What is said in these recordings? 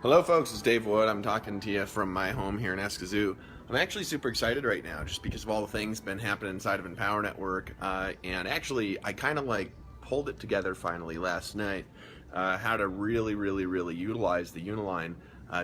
Hello folks, it's Dave Wood. I'm talking to you from my home here in Eskazoo. I'm actually super excited right now just because of all the things been happening inside of Empower Network, and actually I kind of like pulled it together finally last night, how to really utilize the Uniline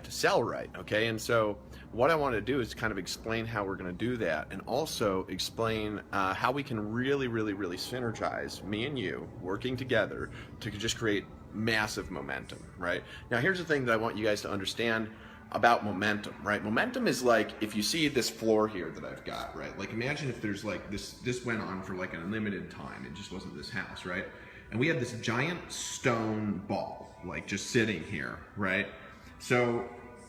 to sell right, okay? And so what I want to do is kind of explain how we're going to do that, and also explain how we can really synergize, me and you working together to just create massive momentum, right? Now here's the thing that I want you guys to understand about momentum, right? Momentum is like, if you see this floor here that I've got, right? Like imagine if there's like this went on for like an unlimited time. It just wasn't this house, right? And we had this giant stone ball, like just sitting here, right? So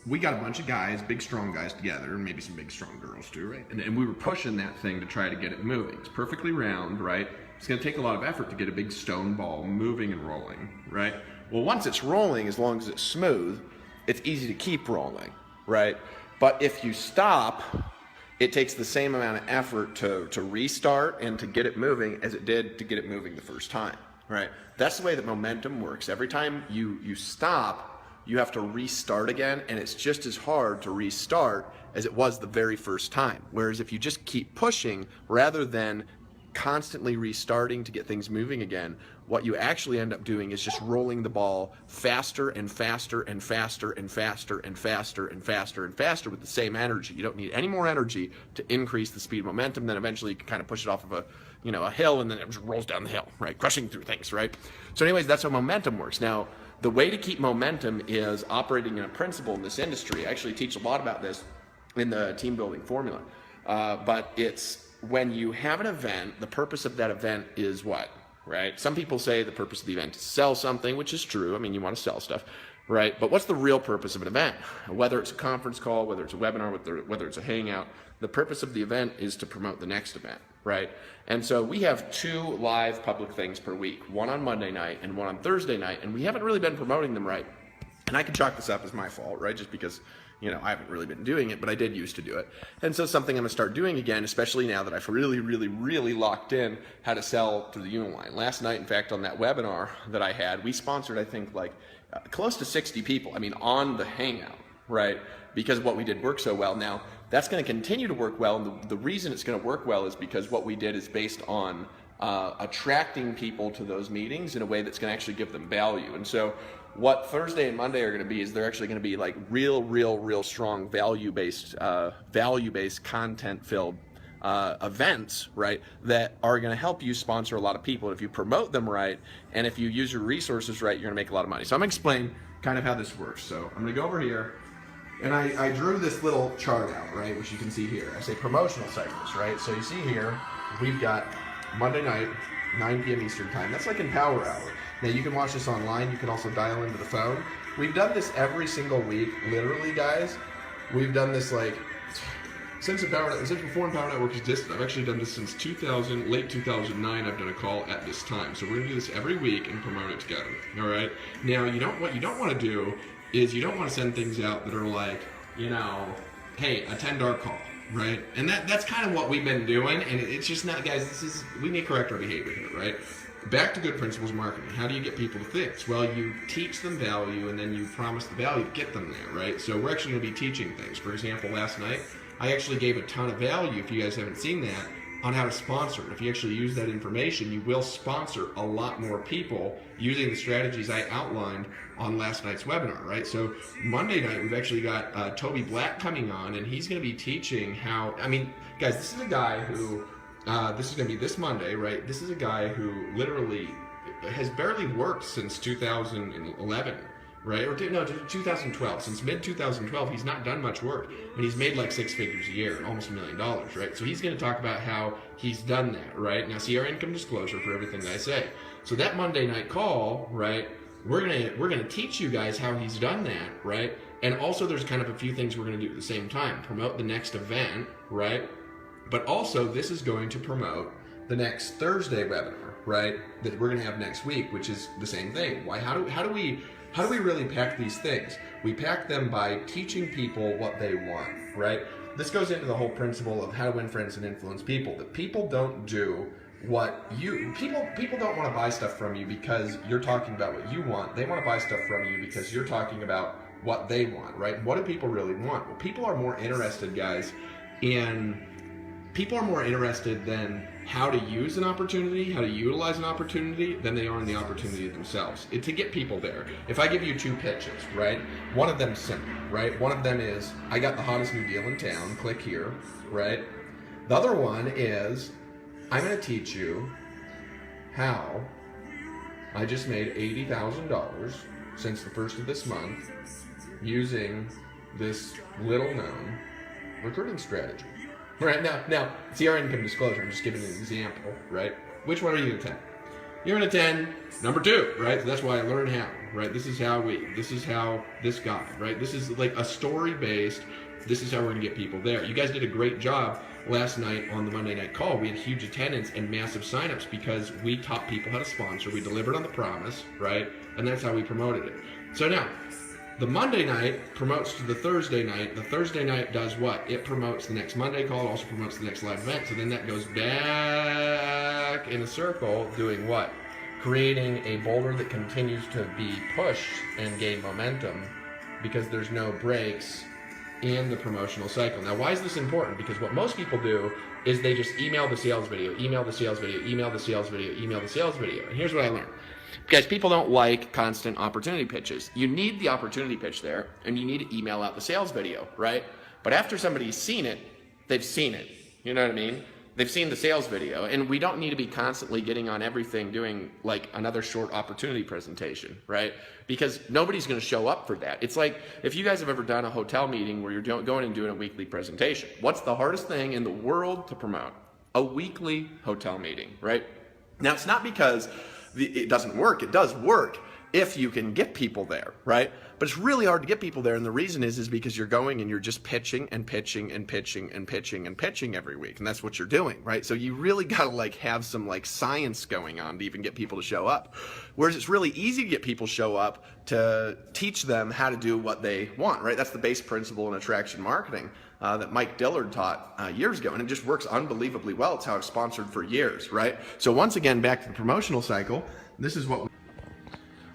we got a bunch of guys, big strong guys together, and maybe some big strong girls too, right? And we were pushing that thing to try to get it moving. It's perfectly round, right? It's going to take a lot of effort to get a big stone ball moving and rolling, right? Well, once it's rolling, as long as it's smooth, it's easy to keep rolling, right? But if you stop, it takes the same amount of effort to restart and to get it moving as it did to get it moving the first time, right? That's the way that momentum works. Every time you stop, you have to restart again, and it's just as hard to restart as it was the very first time. Whereas if you just keep pushing rather than constantly restarting to get things moving again, what you actually end up doing is just rolling the ball faster and faster and faster and faster and faster and faster and faster with the same energy. You don't need any more energy to increase the speed of momentum. Then eventually you can kind of push it off of a hill, and then it just rolls down the hill, right? Crushing through things, right? So anyways, that's how momentum works. Now, the way to keep momentum is operating in a principle in this industry. I actually teach a lot about this in the team building formula, but it's when you have an event, the purpose of that event is what, right? Some people say the purpose of the event is to sell something, which is true. I mean, you want to sell stuff, right? But what's the real purpose of an event? Whether it's a conference call, whether it's a webinar, whether it's a hangout, the purpose of the event is to promote the next event, right? And so we have 2 live public things per week, one on Monday night and one on Thursday night, and we haven't really been promoting them right. And I can chalk this up as my fault, right? Just because, I haven't really been doing it, but I did used to do it. And so something I'm gonna start doing again, especially now that I've really locked in how to sell through the Uniline. Last night, in fact, on that webinar that I had, we sponsored, I think, like close to 60 people, on the hangout, right? Because what we did worked so well. Now, that's gonna continue to work well, and the reason it's gonna work well is because what we did is based on attracting people to those meetings in a way that's going to actually give them value. And so what Thursday and Monday are going to be is they're actually going to be like real strong value-based content-filled events, right, that are going to help you sponsor a lot of people. If you promote them right, and if you use your resources right, you're going to make a lot of money. So I'm going to explain kind of how this works. So I'm going to go over here, and I drew this little chart out, right, which you can see here. I say promotional cycles, right? So you see here, we've got Monday night, 9 p.m. Eastern time. That's like in Power Hour. Now you can watch this online. You can also dial into the phone. We've done this every single week, literally, guys. We've done this like since before Empower Network existed. I've actually done this since late 2009. I've done a call at this time. So we're gonna do this every week and promote it together. All right. Now what you don't want to do is you don't want to send things out that are like, hey, attend our call. Right, and that's kind of what we've been doing, and it's just not, guys. We need to correct our behavior here, right? Back to good principles marketing. How do you get people to think? Well, you teach them value, and then you promise the value to get them there, right? So we're actually going to be teaching things. For example, last night I actually gave a ton of value. If you guys haven't seen that, on how to sponsor. If you actually use that information, you will sponsor a lot more people using the strategies I outlined on last night's webinar, right? So Monday night, we've actually got Toby Black coming on, and he's going to be teaching how, guys, this is a guy who, this is going to be this Monday, right? This is a guy who literally has barely worked since 2011. Right? Or no, 2012. Since mid-2012, he's not done much work. And he's made like 6 figures a year, almost $1 million, right? So he's going to talk about how he's done that, right? Now, see our income disclosure for everything that I say. So that Monday night call, right, we're gonna teach you guys how he's done that, right? And also there's kind of a few things we're going to do at the same time. Promote the next event, right? But also this is going to promote the next Thursday webinar, right? That we're going to have next week, which is the same thing. Why? How do we really pack these things? We pack them by teaching people what they want, right? This goes into the whole principle of how to win friends and influence people. That people don't do what people don't want to buy stuff from you because you're talking about what you want. They want to buy stuff from you because you're talking about what they want, right? What do people really want? Well, people are more interested, guys, people are more interested than how to use an opportunity, how to utilize an opportunity, than they are in the opportunity themselves. To get people there. If I give you 2 pitches, right? One of them's simple, right? One of them is, I got the hottest new deal in town, click here, right? The other one is, I'm going to teach you how I just made $80,000 since the first of this month using this little known recruiting strategy. Right, now, see our income disclosure, I'm just giving an example, right? Which one are you going to attend? You're going to attend number 2, right? So that's why I learned how, right? This is how this guy, right? This is like a story-based, this is how we're going to get people there. You guys did a great job last night on the Monday night call. We had huge attendance and massive signups because we taught people how to sponsor. We delivered on the promise, right? And that's how we promoted it. So now, the Monday night promotes to the Thursday night. The Thursday night does what? It promotes the next Monday call. It also promotes the next live event. So then that goes back in a circle doing what? Creating a boulder that continues to be pushed and gain momentum because there's no breaks in the promotional cycle. Now, why is this important? Because what most people do is they just email the sales video, email the sales video, email the sales video, email the sales video. And here's what I learned. Guys, people don't like constant opportunity pitches. You need the opportunity pitch there, and you need to email out the sales video, right? But after somebody's seen it, they've seen it. You know what I mean? They've seen the sales video, and we don't need to be constantly getting on everything doing like another short opportunity presentation, right? Because nobody's going to show up for that. It's like if you guys have ever done a hotel meeting where you're going and doing a weekly presentation. What's the hardest thing in the world to promote? A weekly hotel meeting, right? Now, it's not because it doesn't work. It does work if you can get people there, right? But it's really hard to get people there, and the reason is because you're going and you're just pitching and pitching and pitching and pitching and pitching every week, and that's what you're doing, right? So you really got to like have some like science going on to even get people to show up. Whereas it's really easy to get people to show up to teach them how to do what they want, right? That's the base principle in attraction marketing that Mike Dillard taught years ago, and it just works unbelievably well. It's how I've sponsored for years, right? So once again, back to the promotional cycle, this is what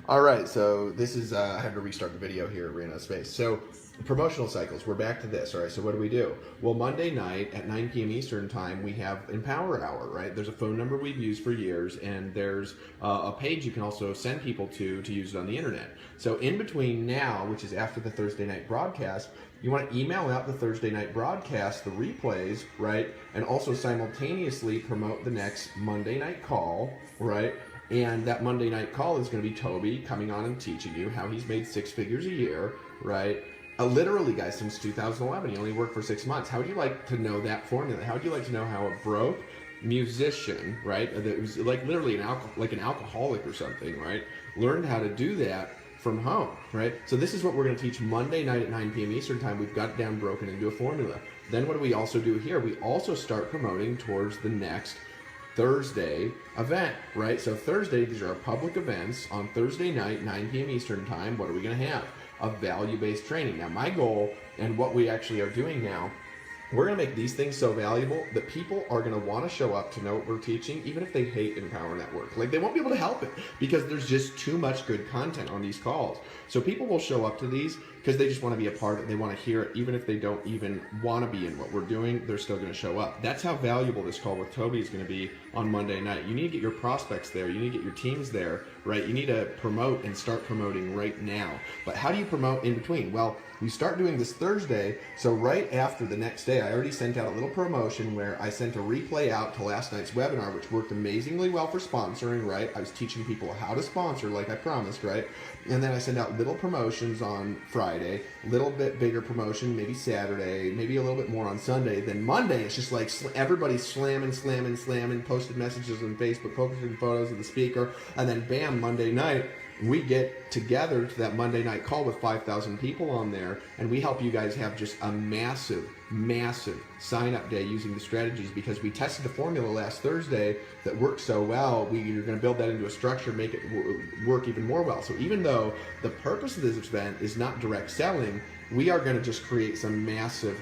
all right, so this is, I had to restart the video here, it ran out of space. So promotional cycles, we're back to this, all right, so what do? Well, Monday night at 9 p.m. Eastern time, we have Empower Hour, right? There's a phone number we've used for years, and there's a page you can also send people to use it on the internet. So in between now, which is after the Thursday night broadcast, you want to email out the Thursday night broadcast, the replays, right? And also simultaneously promote the next Monday night call, right? And that Monday night call is going to be Toby coming on and teaching you how he's made 6 figures a year, right? Literally, guys, since 2011. He only worked for 6 months. How would you like to know that formula? How would you like to know how a broke musician, right? That was like literally an alcoholic or something, right? Learned how to do that from home, right? So this is what we're going to teach Monday night at 9 p.m. Eastern time. We've got it down broken into a formula. Then what do we also do here? We also start promoting towards the next Thursday event, right? So Thursday, these are our public events on Thursday night, 9 p.m. Eastern time. What are we going to have? A value-based training. Now, my goal and what we actually are doing now, we're going to make these things so valuable that people are going to want to show up to know what we're teaching, even if they hate Empower Network. Like, they won't be able to help it because there's just too much good content on these calls. So people will show up to these because they just want to be a part of it. They want to hear it. Even if they don't even want to be in what we're doing, they're still going to show up. That's how valuable this call with Toby is going to be on Monday night. You need to get your prospects there. You need to get your teams there, right? You need to promote and start promoting right now. But how do you promote in between? Well, we start doing this Thursday, so right after the next day, I already sent out a little promotion where I sent a replay out to last night's webinar, which worked amazingly well for sponsoring, right? I was teaching people how to sponsor like I promised, right? And then I sent out little promotions on Friday, a little bit bigger promotion, maybe Saturday, maybe a little bit more on Sunday. Then Monday, it's just like everybody's slamming, posted messages on Facebook, posting photos of the speaker, and then bam, Monday night, we get together to that Monday night call with 5,000 people on there, and we help you guys have just a massive massive sign-up day using the strategies, because we tested the formula last Thursday that worked so well. We're going to build that into a structure, make it work even more well. So even though the purpose of this event is not direct selling, we are going to just create some massive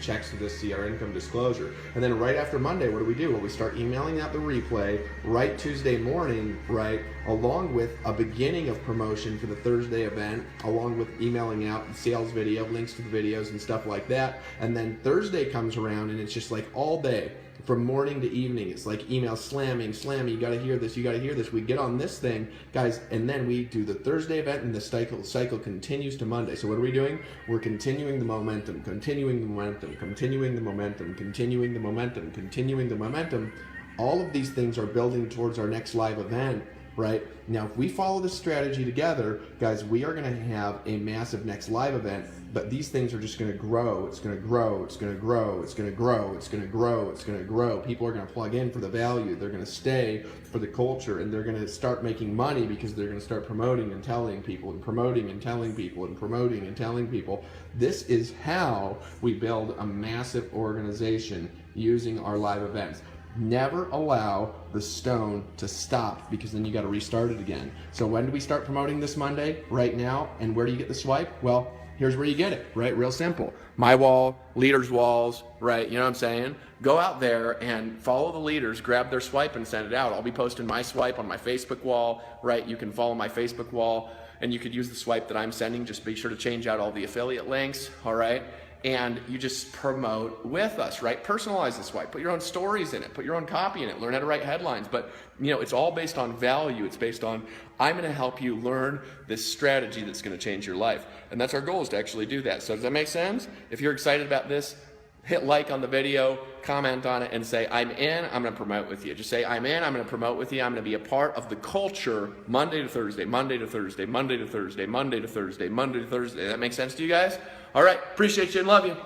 checks to this see our income disclosure. And then right after Monday, what do? Well, we start emailing out the replay right Tuesday morning, right, along with a beginning of promotion for the Thursday event, along with emailing out sales video, links to the videos and stuff like that. And then Thursday comes around and it's just like all day, from morning to evening. It's like email slamming, you gotta hear this, you gotta hear this. We get on this thing, guys, and then we do the Thursday event, and the cycle continues to Monday. So what are we doing? We're continuing the momentum, continuing the momentum, continuing the momentum, continuing the momentum, continuing the momentum. All of these things are building towards our next live event, right? Now, if we follow this strategy together, guys, we are gonna have a massive next live event, but these things are just gonna grow. It's gonna grow, it's gonna grow, it's gonna grow, it's gonna grow, it's gonna grow. People are gonna plug in for the value. They're gonna stay for the culture, and they're gonna start making money because they're gonna start promoting and telling people, and promoting and telling people, and promoting and telling people. This is how we build a massive organization using our live events. Never allow the stone to stop, because then you got to restart it again. So when do we start promoting this Monday? Right now. And where do you get the swipe? Well, here's where you get it, right? Real simple. My wall, leaders' walls, right? You know what I'm saying? Go out there and follow the leaders, grab their swipe and send it out. I'll be posting my swipe on my Facebook wall, right? You can follow my Facebook wall, and you could use the swipe that I'm sending. Just be sure to change out all the affiliate links, all right? And you just promote with us, right? Personalize the swipe, put your own stories in it, put your own copy in it, learn how to write headlines. But you know, it's all based on value. It's based on, I'm gonna help you learn this strategy that's gonna change your life. And that's our goal, is to actually do that. So does that make sense? If you're excited about this, hit like on the video, comment on it, and say, I'm in, I'm gonna promote with you. Just say, I'm in, I'm gonna promote with you, I'm gonna be a part of the culture Monday to Thursday, Monday to Thursday, Monday to Thursday, Monday to Thursday, Monday to Thursday. That makes sense to you guys? All right, appreciate you and love you.